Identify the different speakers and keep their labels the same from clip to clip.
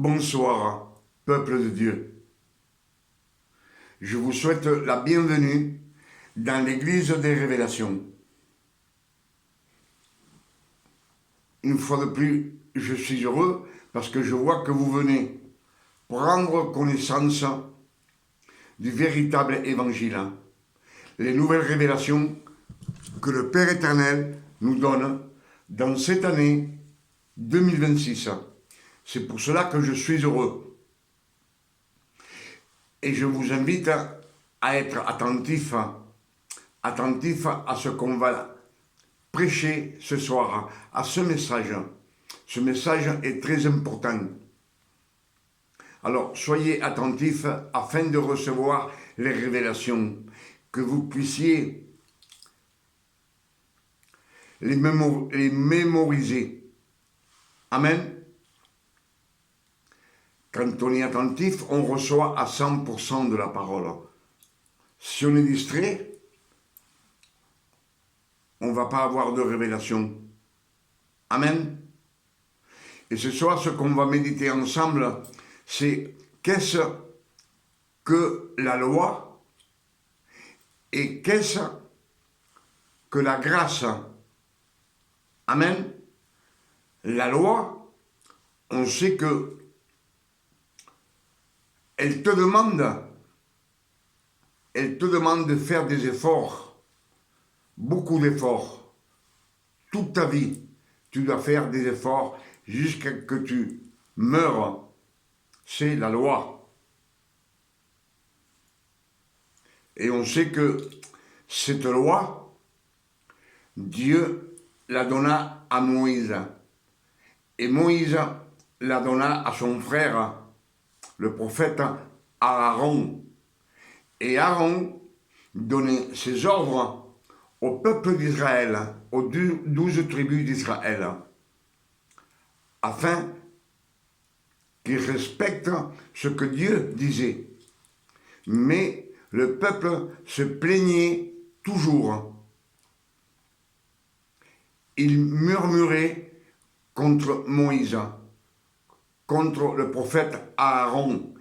Speaker 1: Bonsoir, peuple de Dieu. Je vous souhaite la bienvenue dans l'église des révélations. Une fois de plus, je suis heureux parce que je vois que vous venez prendre connaissance du véritable évangile, les nouvelles révélations que le Père éternel nous donne dans cette année 2026. C'est pour cela que je suis heureux. Et je vous invite à être attentif à ce qu'on va prêcher ce soir, à ce message. Ce message est très important. Alors, soyez attentifs afin de recevoir les révélations, que vous puissiez les mémoriser. Amen. Quand on est attentif, on reçoit à 100% de la parole. Si on est distrait, on ne va pas avoir de révélation. Amen. Et ce soir, ce qu'on va méditer ensemble, c'est qu'est-ce que la loi et qu'est-ce que la grâce. Amen. La loi, on sait que elle te demande de faire des efforts, beaucoup d'efforts. Toute ta vie, tu dois faire des efforts jusqu'à ce que tu meurs. C'est la loi. Et on sait que cette loi, Dieu la donna à Moïse. Et Moïse la donna à son frère, le prophète Aaron. Et Aaron donnait ses ordres au peuple d'Israël, aux 12 tribus d'Israël, afin qu'ils respectent ce que Dieu disait. Mais le peuple se plaignait toujours. Il murmurait contre Moïse, contre le prophète Aaron,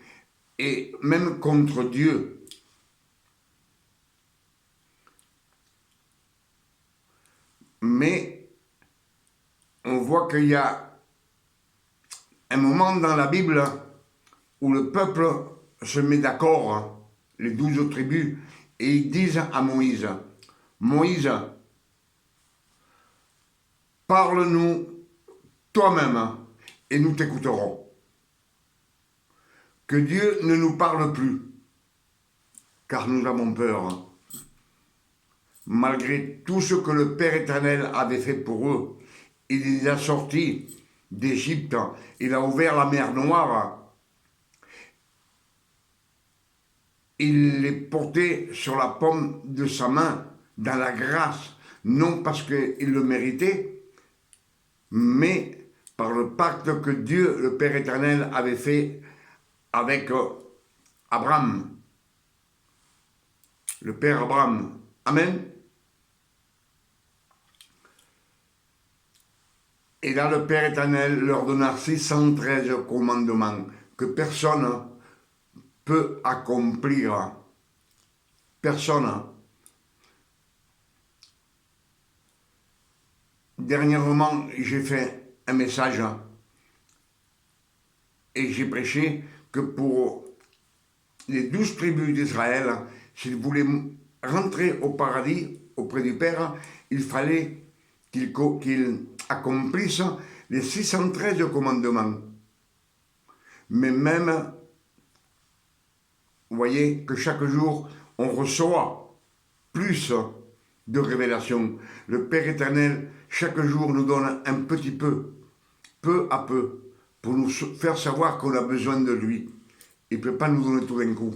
Speaker 1: et même contre Dieu. Mais on voit qu'il y a un moment dans la Bible où le peuple se met d'accord, les 12 tribus, et ils disent à Moïse, Moïse, parle-nous toi-même et nous t'écouterons. Que Dieu ne nous parle plus, car nous avons peur. Malgré tout ce que le Père éternel avait fait pour eux, il les a sortis d'Égypte, il a ouvert la mer Noire, il les portait sur la paume de sa main, dans la grâce, non parce qu'il le méritait, mais par le pacte que Dieu, le Père éternel, avait fait avec Abraham, le Père Abraham. Amen. Et là, le Père éternel leur donna 613 commandements que personne ne peut accomplir. Personne. Dernièrement, j'ai fait un message et j'ai prêché que pour les 12 tribus d'Israël, s'ils voulaient rentrer au paradis auprès du Père, il fallait qu'ils accomplissent les 613 commandements. Mais même, vous voyez que chaque jour, on reçoit plus de révélations. Le Père éternel, chaque jour, nous donne un petit peu à peu, pour nous faire savoir qu'on a besoin de lui. Il ne peut pas nous donner tout d'un coup.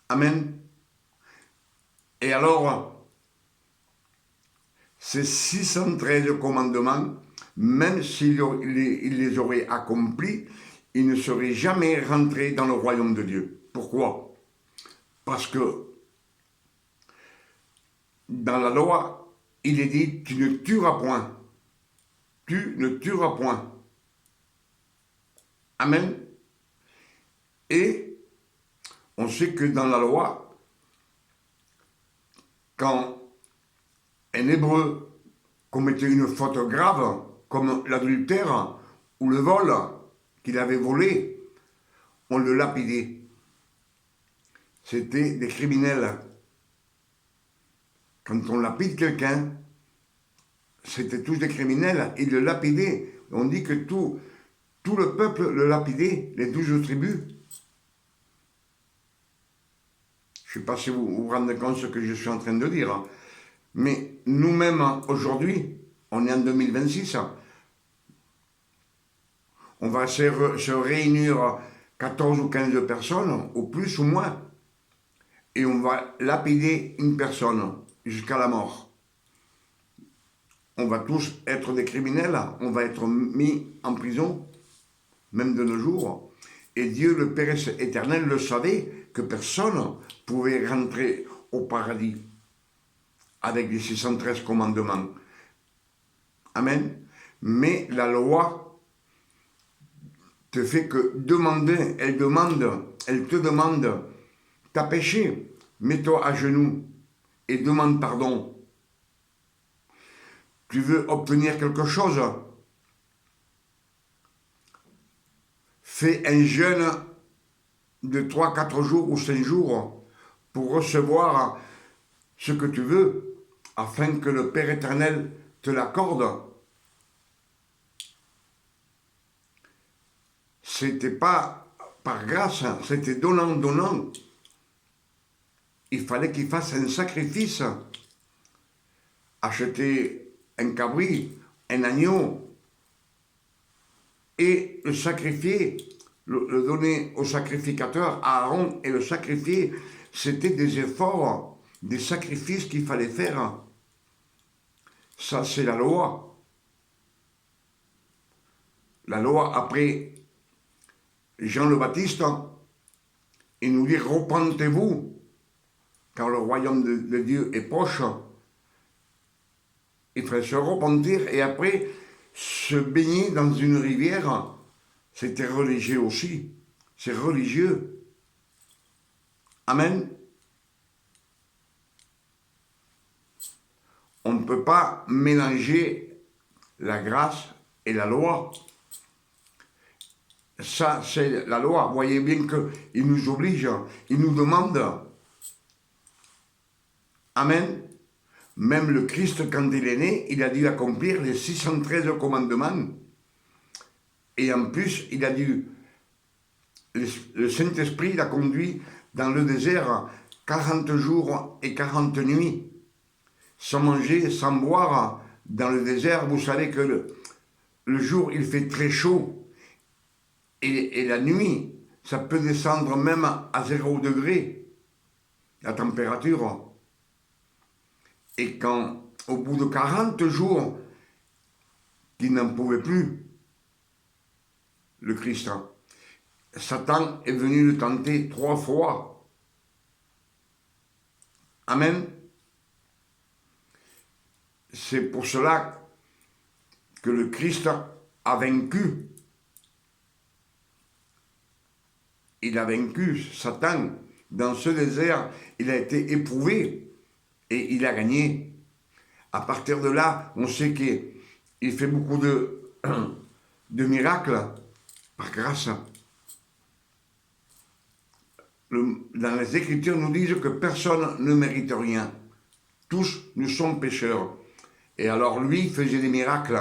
Speaker 1: Amen. Et alors, ces 613 commandements, même s'il les aurait accomplis, il ne serait jamais rentré dans le royaume de Dieu. Pourquoi? Parce que dans la loi, il est dit, tu ne tueras point. Tu ne tueras point. Amen. Et on sait que dans la loi, quand un Hébreu commettait une faute grave, comme l'adultère ou le vol qu'il avait volé, on le lapidait. C'était des criminels. Quand on lapide quelqu'un, c'était tous des criminels. Ils le lapidaient. On dit que tout le peuple le lapidait, les 12 tribus. Je ne sais pas si vous vous rendez compte de ce que je suis en train de dire. Mais nous-mêmes, aujourd'hui, on est en 2026, on va se réunir 14 ou 15 personnes, au plus ou moins, et on va lapider une personne jusqu'à la mort. On va tous être des criminels, on va être mis en prison, même de nos jours. Et Dieu, le Père éternel, le savait que personne pouvait rentrer au paradis avec les 613 commandements. Amen. Mais la loi te fait que demander, elle te demande, t'as péché, mets-toi à genoux et demande pardon. Tu veux obtenir quelque chose, fais un jeûne de 3, 4 jours ou 5 jours pour recevoir ce que tu veux, afin que le Père éternel te l'accorde. C'était pas par grâce, c'était donnant. Il fallait qu'il fasse un sacrifice, acheter un cabri, un agneau, et le sacrifier, le donner au sacrificateur, à Aaron, et le sacrifier. C'était des efforts, des sacrifices qu'il fallait faire. Ça, c'est la loi. La loi, après Jean le Baptiste, il nous dit, repentez-vous, car le royaume de Dieu est proche. Il fallait se repentir et après se baigner dans une rivière. C'était religieux aussi. C'est religieux. Amen. On ne peut pas mélanger la grâce et la loi. Ça, c'est la loi. Vous voyez bien qu'il nous oblige, il nous demande. Amen. Même le Christ, quand il est né, il a dû accomplir les 613 commandements. Et en plus, il a dû... Le Saint-Esprit l'a conduit dans le désert 40 jours et 40 nuits. Sans manger, sans boire, dans le désert. Vous savez que le jour, il fait très chaud. Et la nuit, ça peut descendre même à 0 degré, la température. Et quand, au bout de 40 jours, qu'il n'en pouvait plus, le Christ, Satan est venu le tenter 3 fois. Amen. C'est pour cela que le Christ a vaincu. Il a vaincu Satan. Dans ce désert, il a été éprouvé et il a gagné. À partir de là, on sait qu'il fait beaucoup de miracles par grâce. Dans les Écritures, nous disent que personne ne mérite rien. Tous, nous sommes pécheurs. Et alors lui faisait des miracles.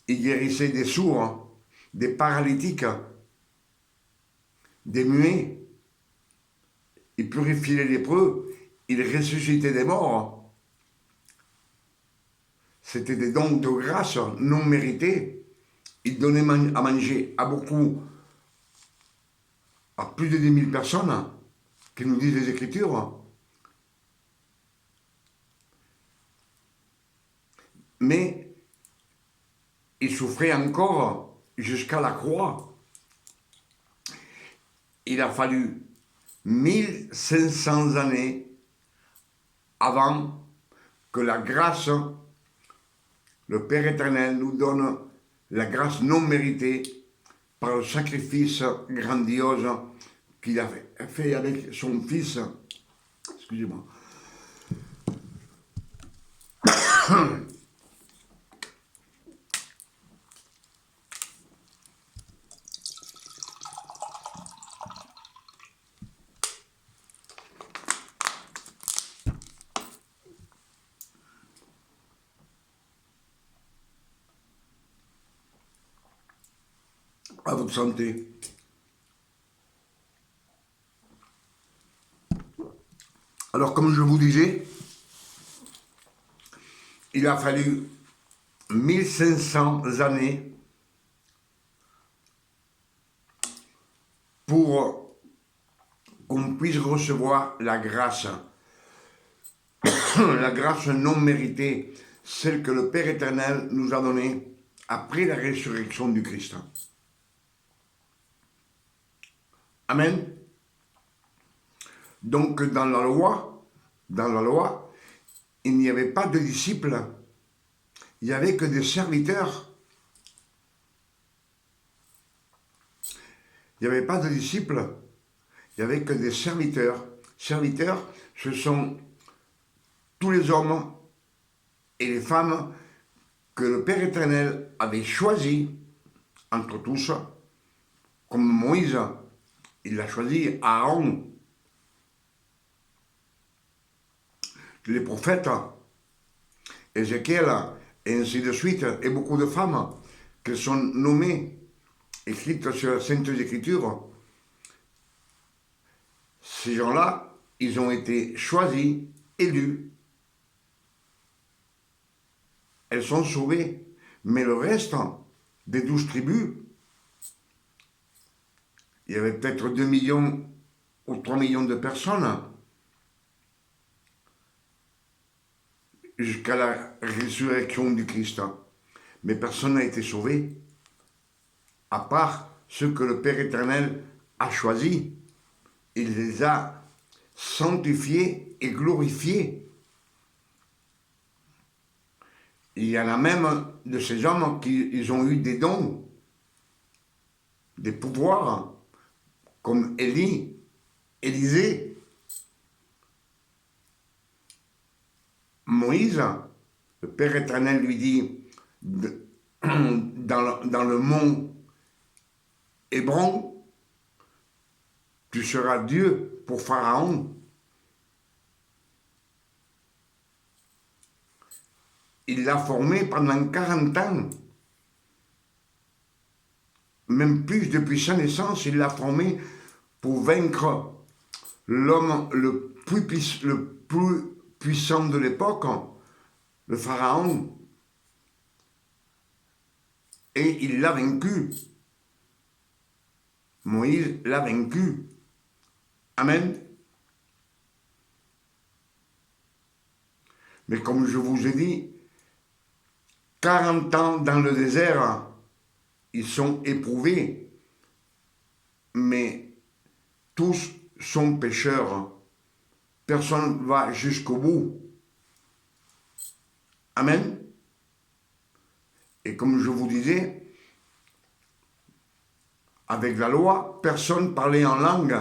Speaker 1: Il guérissait des sourds, des paralytiques, des muets. Il purifiait les lépreux. Il ressuscitait des morts. C'était des dons de grâce non mérités. Il donnait à manger à beaucoup, à plus de 10 000 personnes, qui nous disent les Écritures. Mais il souffrait encore jusqu'à la croix. Il a fallu 1500 années avant que la grâce, le Père éternel, nous donne la grâce non méritée par le sacrifice grandiose qu'il a fait avec son fils. Excusez-moi. À votre santé. Alors, comme je vous disais, il a fallu 1500 années pour qu'on puisse recevoir la grâce non méritée, celle que le Père éternel nous a donnée après la résurrection du Christ. Amen. Donc dans la loi, il n'y avait pas de disciples, il n'y avait que des serviteurs. Il n'y avait pas de disciples, il n'y avait que des serviteurs. Serviteurs, ce sont tous les hommes et les femmes que le Père éternel avait choisis entre tous, comme Moïse, il a choisi Aaron. Les prophètes, Ézéchiel, et ainsi de suite, et beaucoup de femmes qui sont nommées, écrites sur la Sainte Écriture. Ces gens-là, ils ont été choisis, élus. Elles sont sauvées. Mais le reste des 12 tribus, il y avait peut-être 2 millions ou 3 millions de personnes jusqu'à la résurrection du Christ. Mais personne n'a été sauvé, à part ceux que le Père éternel a choisis. Il les a sanctifiés et glorifiés. Il y en a même de ces hommes qui ont eu des dons, des pouvoirs, comme Élie, Élisée, Moïse. Le Père éternel lui dit, dans le mont Hébron, tu seras Dieu pour Pharaon. Il l'a formé pendant 40 ans. Même plus depuis sa naissance, il l'a formé pour vaincre l'homme le plus puissant de l'époque, le Pharaon. Et il l'a vaincu. Moïse l'a vaincu. Amen. Mais comme je vous ai dit, 40 ans dans le désert, ils sont éprouvés, mais tous sont pécheurs. Personne ne va jusqu'au bout. Amen. Et comme je vous disais, avec la loi, personne parlait en langue.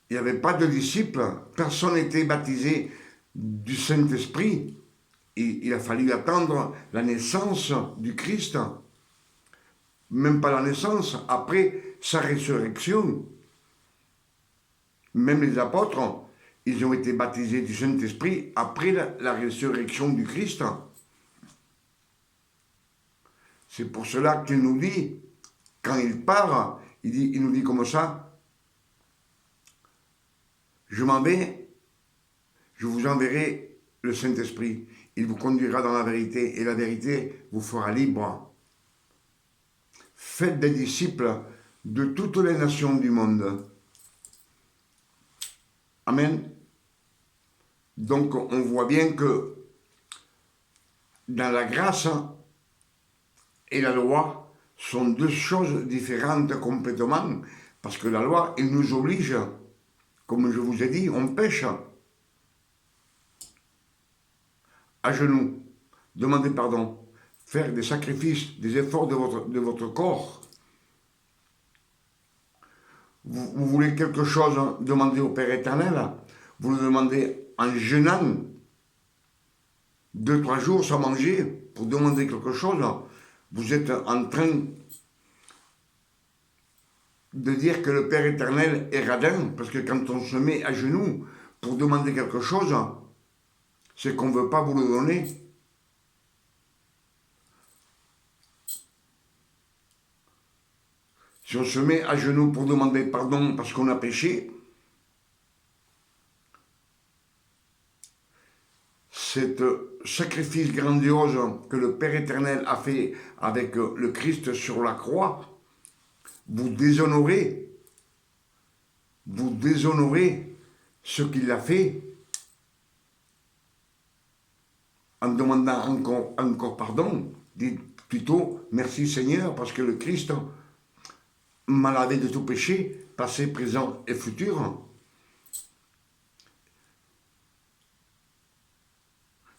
Speaker 1: Il n'y avait pas de disciples, personne n'était baptisé du Saint-Esprit. Il a fallu attendre la naissance du Christ, même pas la naissance, après sa résurrection. Même les apôtres, ils ont été baptisés du Saint-Esprit après la résurrection du Christ. C'est pour cela qu'il nous dit, quand il part, il nous dit comme ça, je m'en vais, je vous enverrai le Saint-Esprit. Il vous conduira dans la vérité et la vérité vous fera libre. Faites des disciples de toutes les nations du monde. Amen. Donc on voit bien que dans la grâce et la loi sont deux choses différentes complètement, parce que la loi, elle nous oblige, comme je vous ai dit, on pêche à genoux, demander pardon, faire des sacrifices, des efforts de votre corps. Vous voulez quelque chose, demandez au Père éternel, vous le demandez en jeûnant, 2-3 jours sans manger, pour demander quelque chose, vous êtes en train de dire que le Père éternel est radin, parce que quand on se met à genoux pour demander quelque chose, c'est qu'on ne veut pas vous le donner. Si on se met à genoux pour demander pardon parce qu'on a péché, cet sacrifice grandiose que le Père éternel a fait avec le Christ sur la croix, vous déshonorez ce qu'il a fait en demandant encore pardon. Dites plutôt merci Seigneur parce que le Christ m'a lavé de tout péché, passé, présent et futur.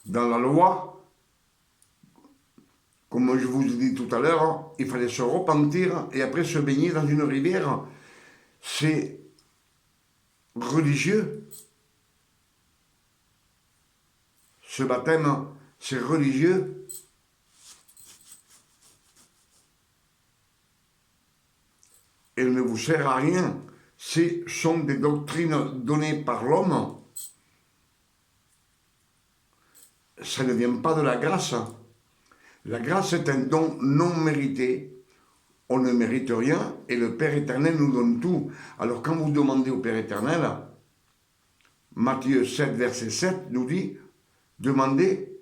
Speaker 1: Dans la loi, comme je vous ai dit tout à l'heure, il fallait se repentir et après se baigner dans une rivière. C'est religieux. Ce baptême, c'est religieux. Elle ne vous sert à rien. Ce sont des doctrines données par l'homme. Ça ne vient pas de la grâce. La grâce est un don non mérité. On ne mérite rien et le Père éternel nous donne tout. Alors quand vous demandez au Père éternel, Matthieu 7, verset 7 nous dit, demandez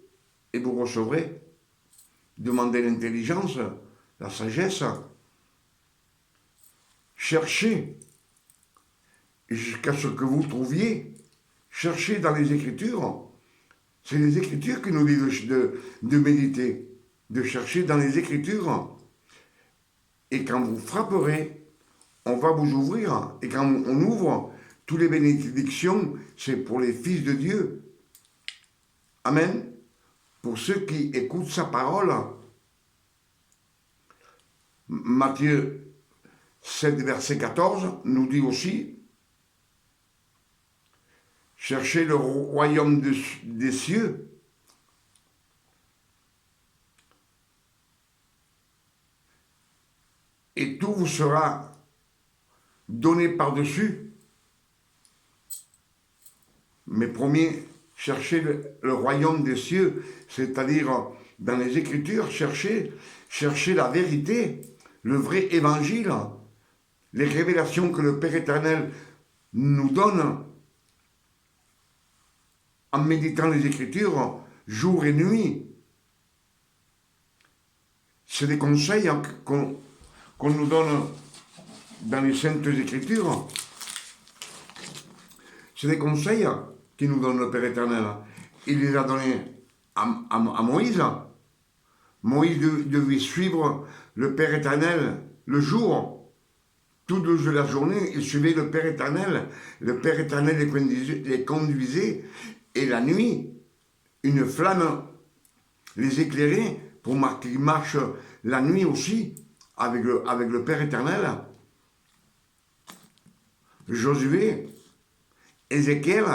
Speaker 1: et vous recevrez. Demandez l'intelligence, la sagesse. Cherchez jusqu'à ce que vous trouviez. Cherchez dans les Écritures. C'est les Écritures qui nous disent de méditer, de chercher dans les Écritures. Et quand vous frapperez, on va vous ouvrir. Et quand on ouvre, toutes les bénédictions, c'est pour les fils de Dieu. Amen. Pour ceux qui écoutent sa parole. Matthieu 7, verset 14 nous dit aussi, cherchez le royaume des cieux. Et tout vous sera donné par-dessus. Mais premier, cherchez le royaume des cieux, c'est-à-dire dans les Écritures, cherchez la vérité, le vrai évangile, les révélations que le Père éternel nous donne en méditant les Écritures jour et nuit. C'est des conseils qu'on nous donne dans les Saintes Écritures. C'est des conseils qu'il nous donne le Père éternel. Il les a donnés à Moïse. Moïse devait suivre le Père éternel le jour. Tout le jour de la journée, il suivait le Père éternel. Le Père éternel les conduisait. Et la nuit, une flamme les éclairait pour qu'ils marchent la nuit aussi avec le Père éternel. Josué, Ézéchiel,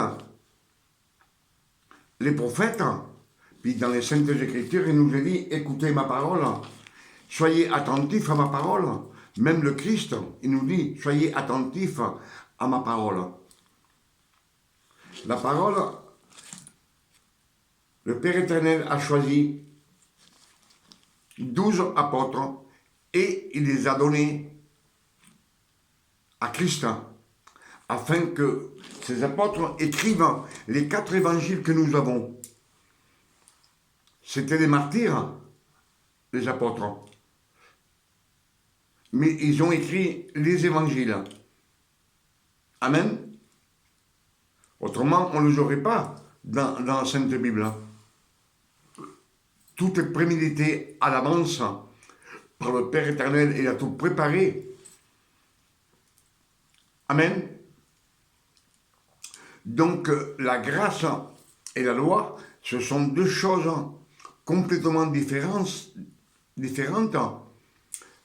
Speaker 1: les prophètes, puis dans les Saintes Écritures, il nous a dit, écoutez ma parole, soyez attentifs à ma parole. Même le Christ, il nous dit, soyez attentifs à ma parole. La parole, le Père éternel a choisi 12 apôtres et il les a donnés à Christ, afin que ces apôtres écrivent les 4 évangiles que nous avons. C'était des martyrs, les apôtres. Mais ils ont écrit les évangiles. Amen. Autrement, on ne les aurait pas dans la Sainte Bible. Tout est prémédité à l'avance par le Père éternel. Il a tout préparé. Amen. Donc, la grâce et la loi, ce sont deux choses complètement différente.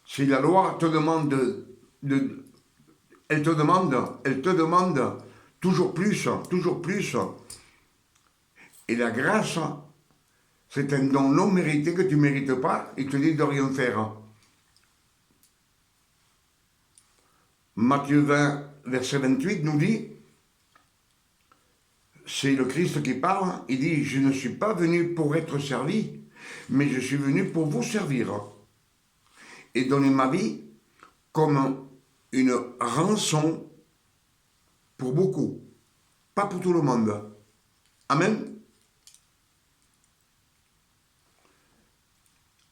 Speaker 1: Si la loi te demande elle te demande toujours plus, toujours plus. Et la grâce, c'est un don non mérité que tu ne mérites pas et te dit de rien faire. Matthieu 20, verset 28 nous dit, c'est le Christ qui parle, il dit, je ne suis pas venu pour être servi, mais je suis venu pour vous servir et donner ma vie comme une rançon pour beaucoup, pas pour tout le monde. Amen.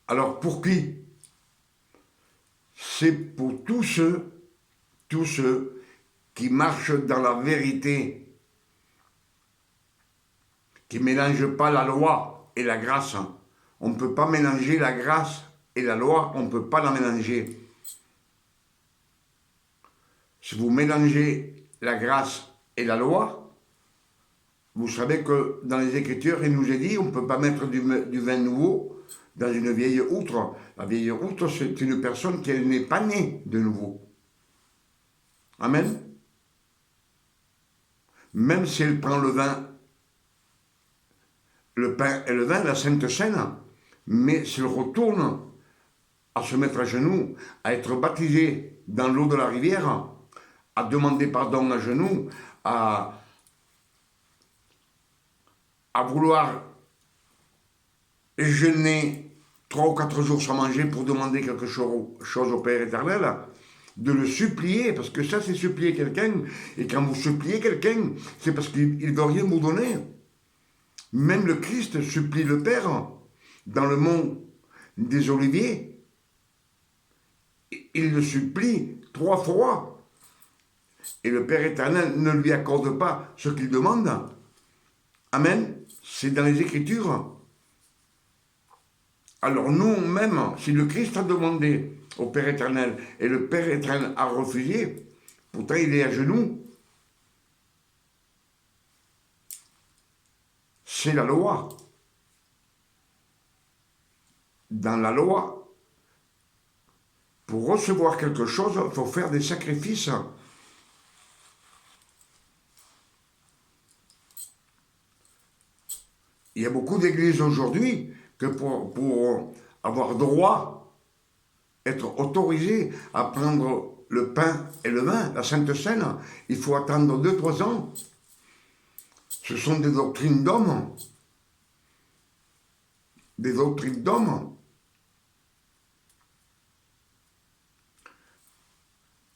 Speaker 1: Alors pour qui? C'est pour tous ceux qui marchent dans la vérité, qui ne mélangent pas la loi et la grâce. On ne peut pas mélanger la grâce et la loi, on ne peut pas la mélanger. Si vous mélangez la grâce et la loi, vous savez que dans les Écritures, il nous est dit, on ne peut pas mettre du vin nouveau dans une vieille outre. La vieille outre, c'est une personne qui n'est pas née de nouveau. Amen. Même si elle prend le vin, le pain et le vin, la Sainte Seine, mais s'il retourne à se mettre à genoux, à être baptisé dans l'eau de la rivière, à demander pardon à genoux, à vouloir jeûner 3 ou 4 jours sans manger pour demander quelque chose au Père éternel, de le supplier, parce que ça c'est supplier quelqu'un, et quand vous suppliez quelqu'un, c'est parce qu'il ne veut rien vous donner. Même le Christ supplie le Père dans le mont des Oliviers. Il le supplie 3 fois. Et le Père éternel ne lui accorde pas ce qu'il demande. Amen. C'est dans les Écritures. Alors nous-mêmes, si le Christ a demandé au Père éternel et le Père éternel a refusé, pourtant il est à genoux, c'est la loi. Dans la loi, pour recevoir quelque chose, il faut faire des sacrifices. Il y a beaucoup d'églises aujourd'hui que pour avoir droit, être autorisé à prendre le pain et le vin, la Sainte Seine, il faut attendre 2-3 ans. Ce sont des doctrines d'hommes. Des doctrines d'hommes.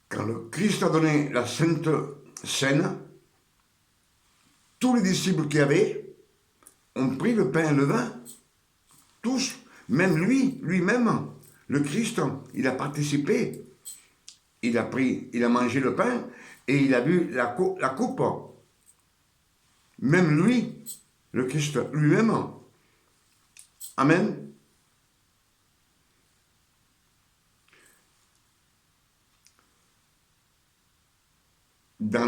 Speaker 1: Quand le Christ a donné la Sainte Seine, tous les disciples qu'il y avait ont pris le pain et le vin. Tous, même lui-même, le Christ, il a participé. Il a mangé le pain et il a bu la coupe. Même lui, le Christ lui-même. Amen. Dans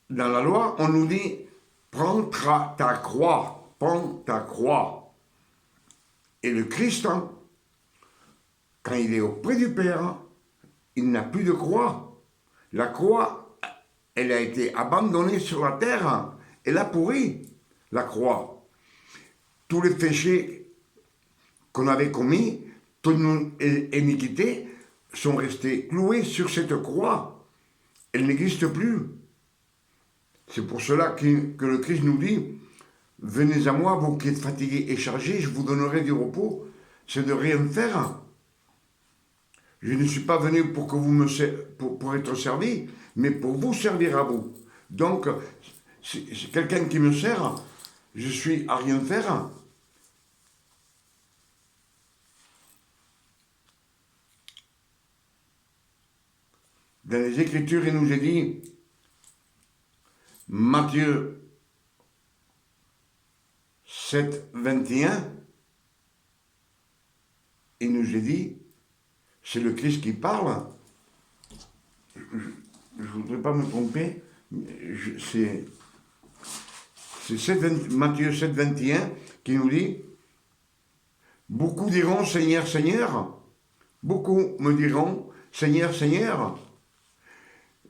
Speaker 1: la loi, on nous dit, prends ta croix, prends ta croix. Et le Christ, quand il est auprès du Père, il n'a plus de croix. La croix, elle a été abandonnée sur la terre. Elle a pourri, la croix. Tous les péchés qu'on avait commis, toutes nos iniquités, sont restés cloués sur cette croix. Elle n'existe plus. C'est pour cela que le Christ nous dit, venez à moi, vous qui êtes fatigués et chargés, je vous donnerai du repos. C'est de rien faire. Je ne suis pas venu pour que pour être servi, mais pour vous servir à vous. Donc, c'est quelqu'un qui me sert, je suis à rien faire. Dans les Écritures, il nous est dit, Matthieu 7, 21, il nous est dit, c'est le Christ qui parle. Je ne voudrais pas me tromper, c'est Matthieu 7, 21 qui nous dit, Beaucoup diront Seigneur, Seigneur. Beaucoup me diront Seigneur, Seigneur.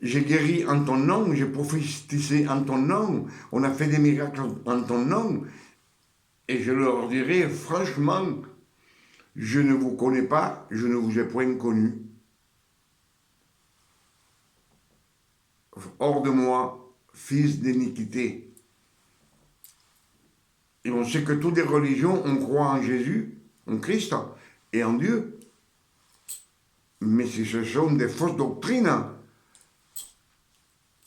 Speaker 1: J'ai guéri en ton nom, j'ai prophétisé en ton nom, on a fait des miracles en ton nom. Et je leur dirai franchement, je ne vous connais pas, je ne vous ai point connu. Hors de moi, fils d'iniquité. Et on sait que toutes les religions, on croit en Jésus, en Christ et en Dieu. Mais ce sont des fausses doctrines.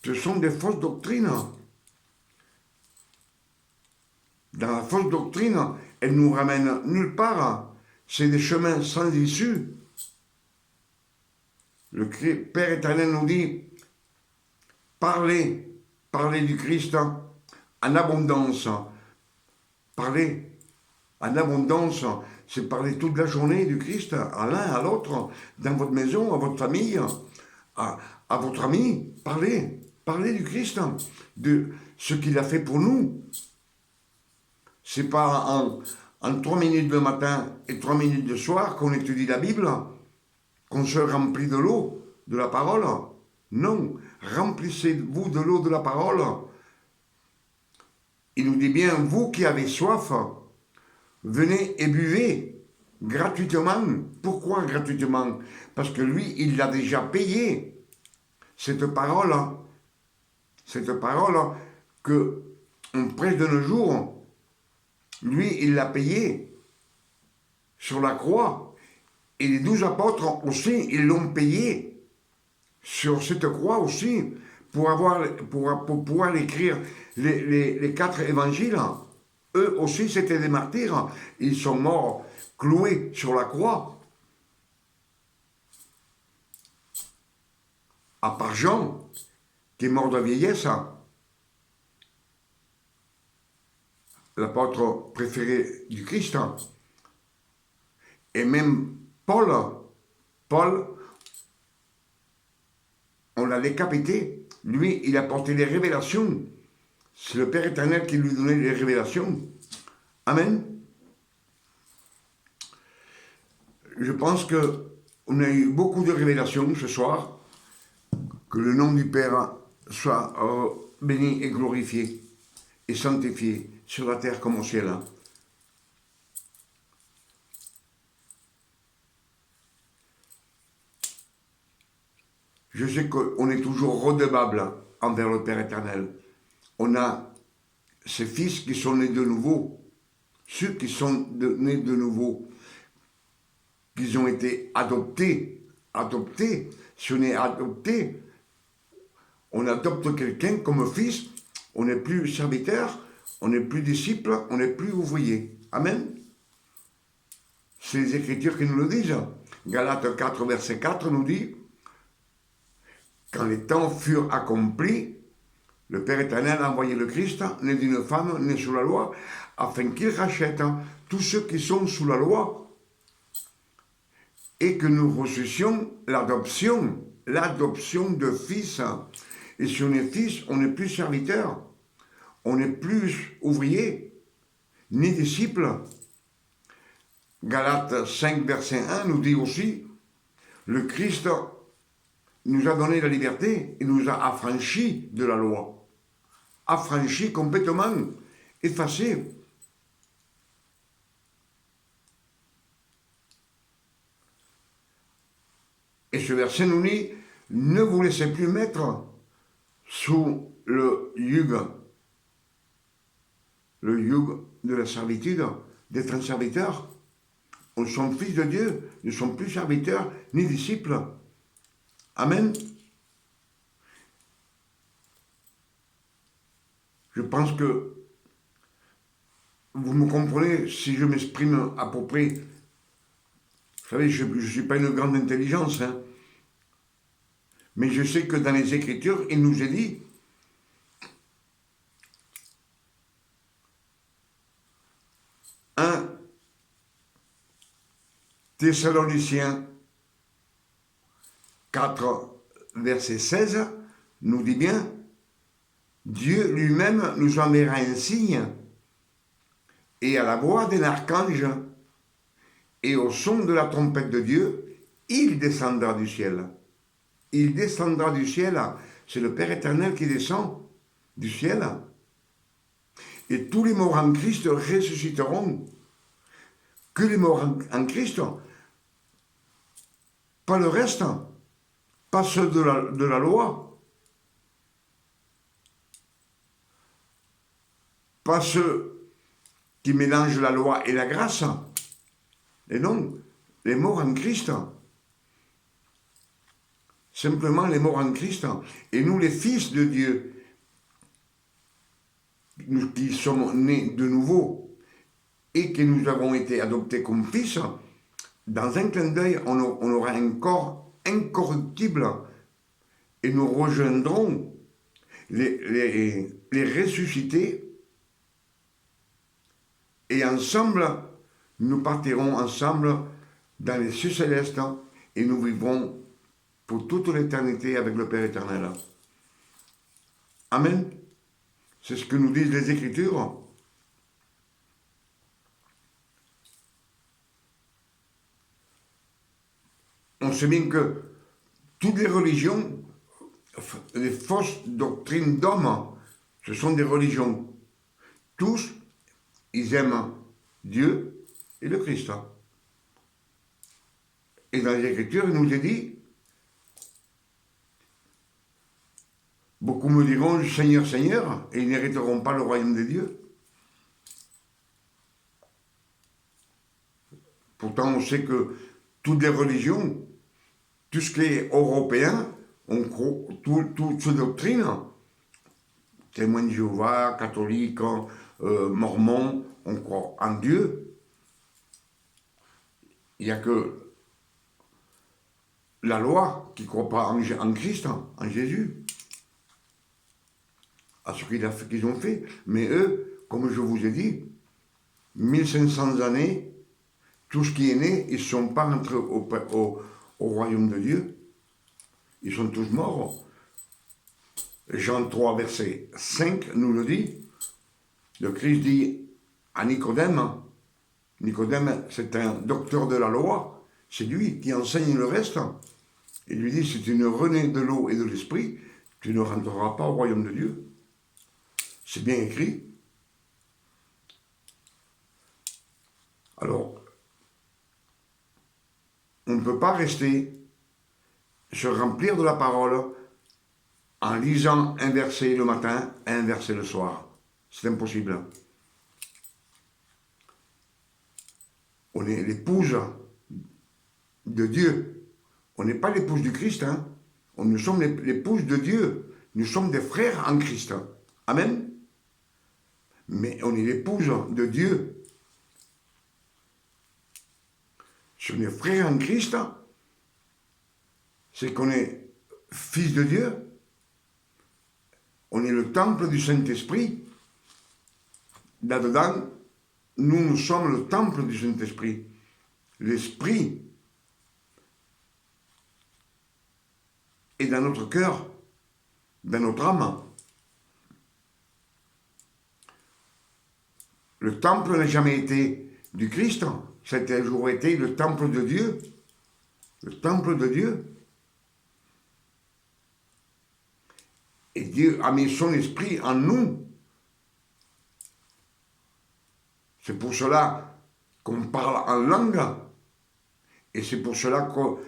Speaker 1: Ce sont des fausses doctrines. Dans la fausse doctrine, elle nous ramène nulle part. C'est des chemins sans issue. Le Père éternel nous dit, parlez du Christ en abondance. Parler en abondance, c'est parler toute la journée du Christ, à l'un, à l'autre, dans votre maison, à votre famille, à votre ami. Parlez du Christ, de ce qu'il a fait pour nous. C'est pas en 3 minutes le matin et 3 minutes le soir qu'on étudie la Bible, qu'on se remplit de l'eau, de la parole. Non, remplissez-vous de l'eau de la parole. Il nous dit bien, vous qui avez soif, venez et buvez gratuitement. Pourquoi gratuitement? Parce que lui, il l'a déjà payé. Cette parole que on prêche de nos jours, lui, il l'a payé sur la croix. Et les 12 apôtres aussi, ils l'ont payé sur cette croix aussi, pour pouvoir écrire les 4 évangiles. Eux aussi, c'était des martyrs. Ils sont morts cloués sur la croix. À part Jean, qui est mort de vieillesse, l'apôtre préféré du Christ. Et même Paul, on l'a décapité. Lui, il a porté les révélations. C'est le Père éternel qui lui donnait les révélations. Amen. Je pense qu'on a eu beaucoup de révélations ce soir. Que le nom du Père soit béni et glorifié et sanctifié sur la terre comme au ciel. Je sais qu'on est toujours redevable envers le Père éternel. On a ces fils qui sont nés de nouveau, ceux qui sont nés de nouveau, qui ont été adoptés. Si on est adopté, on adopte quelqu'un comme fils, on n'est plus serviteur, on n'est plus disciple, on n'est plus ouvrier. Amen. C'est les Écritures qui nous le disent. Galates 4, verset 4 nous dit, quand les temps furent accomplis, le Père éternel a envoyé le Christ, né d'une femme, né sous la loi, afin qu'il rachète tous ceux qui sont sous la loi et que nous reçussions l'adoption de fils. Et si on est fils, on n'est plus serviteur, on n'est plus ouvrier, ni disciple. Galates 5, verset 1 nous dit aussi, le Christ nous a donné la liberté et nous a affranchis de la loi. Affranchis complètement, effacés. Et ce verset nous dit, ne vous laissez plus mettre sous le yugo de la servitude, d'être un serviteur. Nous sommes fils de Dieu, nous ne sommes plus serviteurs ni disciples. Amen. Je pense que vous me comprenez si je m'exprime à peu près. Vous savez, je ne suis pas une grande intelligence, hein, mais je sais que dans les Écritures, il nous est dit un Thessaloniciens 4, verset 16, nous dit bien, Dieu lui-même nous enverra un signe, et à la voix d'un archange, et au son de la trompette de Dieu, il descendra du ciel. Il descendra du ciel, c'est le Père éternel qui descend du ciel. Et tous les morts en Christ ressusciteront. Que les morts en Christ, pas le reste, pas ceux de la loi, pas ceux qui mélangent la loi et la grâce. Et non, les morts en Christ. Simplement les morts en Christ. Et nous, les fils de Dieu, nous qui sommes nés de nouveau et que nous avons été adoptés comme fils, dans un clin d'œil, on aura un corps incorruptible et nous rejoindrons les ressuscités et ensemble, nous partirons ensemble dans les cieux célestes et nous vivrons pour toute l'éternité avec le Père éternel. Amen. C'est ce que nous disent les Écritures. On sait bien que toutes les religions, les fausses doctrines d'hommes, ce sont des religions. Tous, ils aiment Dieu et le Christ. Et dans les Écritures, il nous est dit, beaucoup me diront Seigneur, Seigneur, et ils n'hériteront pas le royaume de Dieu. Pourtant, on sait que toutes les religions, tout ce qui est européen, toutes ces doctrines, témoins de Jéhovah, catholiques, mormons, on croit en Dieu. Il n'y a que la loi qui ne croit pas en Christ, en Jésus, à ce qu'ils ont fait. Mais eux, comme je vous ai dit, 1500 années, tout ce qui est né, ils ne sont pas entrés au royaume de Dieu. Ils sont tous morts. Jean 3, verset 5 nous le dit. Le Christ dit à Nicodème, Nicodème, c'est un docteur de la loi, c'est lui qui enseigne le reste. Il lui dit, si tu ne renais de l'eau et de l'esprit, tu ne rentreras pas au royaume de Dieu. C'est bien écrit. Alors, on ne peut pas rester se remplir de la parole en lisant un verset le matin et un verset le soir. C'est impossible. On est l'épouse de Dieu. On n'est pas l'épouse du Christ. Nous sommes l'épouse de Dieu. Nous sommes des frères en Christ. Amen. Mais on est l'épouse de Dieu. Si on est frère en Christ, c'est qu'on est fils de Dieu. On est le temple du Saint-Esprit. Là-dedans, nous sommes le temple du Saint-Esprit. L'Esprit est dans notre cœur, dans notre âme. Le temple n'a jamais été du Christ, ça a toujours été le temple de Dieu. Le temple de Dieu. Et Dieu a mis son esprit en nous. C'est pour cela qu'on parle en langue. Et c'est pour cela que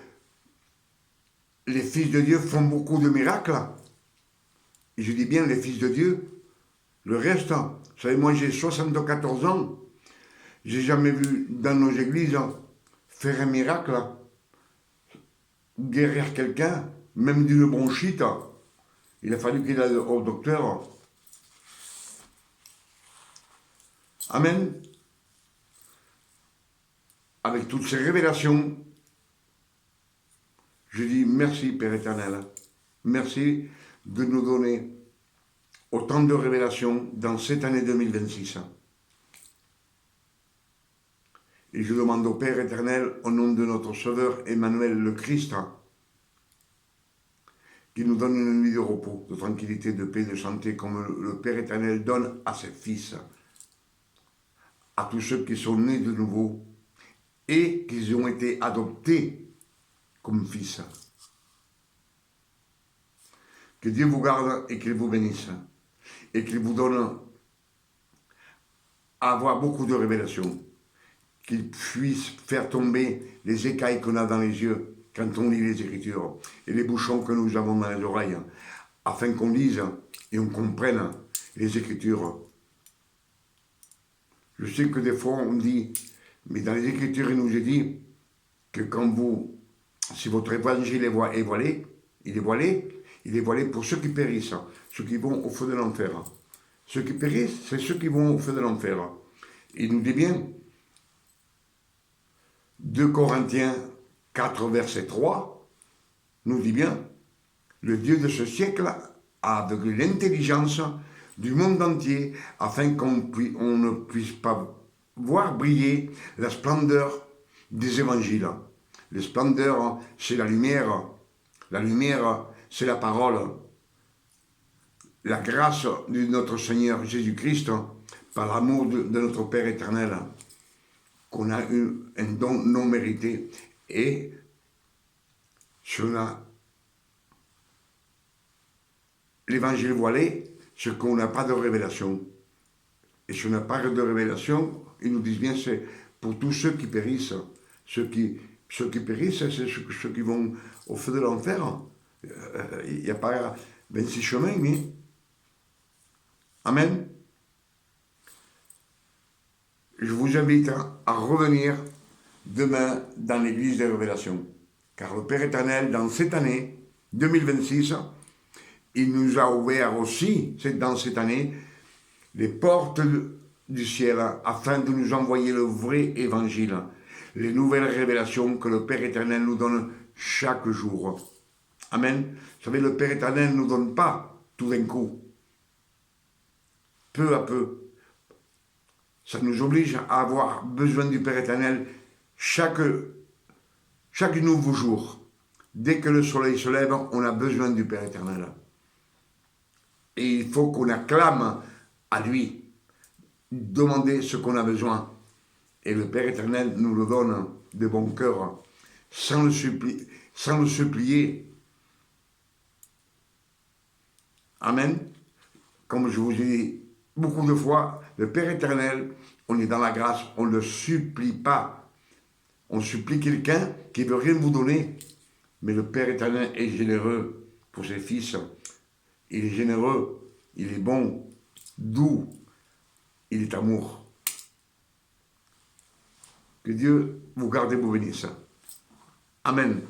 Speaker 1: les fils de Dieu font beaucoup de miracles. Et je dis bien les fils de Dieu. Le reste, vous savez, moi j'ai 74 ans. J'ai jamais vu dans nos églises faire un miracle, guérir quelqu'un, même d'une bronchite. Il a fallu qu'il aille au docteur. Amen. Avec toutes ces révélations, je dis merci Père éternel. Merci de nous donner autant de révélations dans cette année 2026. Et je demande au Père éternel, au nom de notre Sauveur Emmanuel le Christ, qu'il nous donne une nuit de repos, de tranquillité, de paix, de santé, comme le Père éternel donne à ses fils, à tous ceux qui sont nés de nouveau et qu'ils ont été adoptés comme fils. Que Dieu vous garde et qu'il vous bénisse et qu'il vous donne à avoir beaucoup de révélations, qu'il puisse faire tomber les écailles qu'on a dans les yeux quand on lit les Écritures et les bouchons que nous avons dans les oreilles, afin qu'on lise et on comprenne les Écritures. Je sais que des fois on dit, mais dans les Écritures il nous est dit que quand vous, si votre évangile est voilé, il est voilé pour ceux qui périssent, ceux qui vont au feu de l'enfer. Ceux qui périssent, c'est ceux qui vont au feu de l'enfer. Il nous dit bien, 2 Corinthiens 4, verset 3, nous dit bien, le Dieu de ce siècle a aveuglé l'intelligence du monde entier afin qu'on ne puisse pas voir briller la splendeur des évangiles. La splendeur, c'est la lumière. La lumière, c'est la parole. La grâce de notre Seigneur Jésus-Christ, par l'amour de notre Père éternel, qu'on a eu un don non mérité. Et sur l'évangile voilé, c'est qu'on n'a pas de révélation. Et si on n'a pas de révélation, ils nous disent bien, c'est pour tous ceux qui périssent. Ceux qui périssent, c'est ceux qui vont au feu de l'enfer. Il n'y a pas 26 chemins, mais... Amen. Je vous invite à revenir demain dans l'église des révélations. Car le Père éternel, dans cette année 2026, il nous a ouvert aussi, dans cette année, les portes du ciel afin de nous envoyer le vrai évangile, les nouvelles révélations que le Père éternel nous donne chaque jour. Amen. Vous savez, le Père éternel ne nous donne pas tout d'un coup. Peu à peu. Ça nous oblige à avoir besoin du Père éternel chaque nouveau jour. Dès que le soleil se lève, on a besoin du Père éternel. Et il faut qu'on acclame à lui, demander ce qu'on a besoin. Et le Père éternel nous le donne de bon cœur, sans le supplier. Amen. Comme je vous ai dit beaucoup de fois, le Père éternel, on est dans la grâce, on ne le supplie pas. On supplie quelqu'un qui ne veut rien vous donner. Mais le Père éternel est généreux pour ses fils. Il est généreux, il est bon, doux, il est amour. Que Dieu vous garde et vous bénisse. Amen.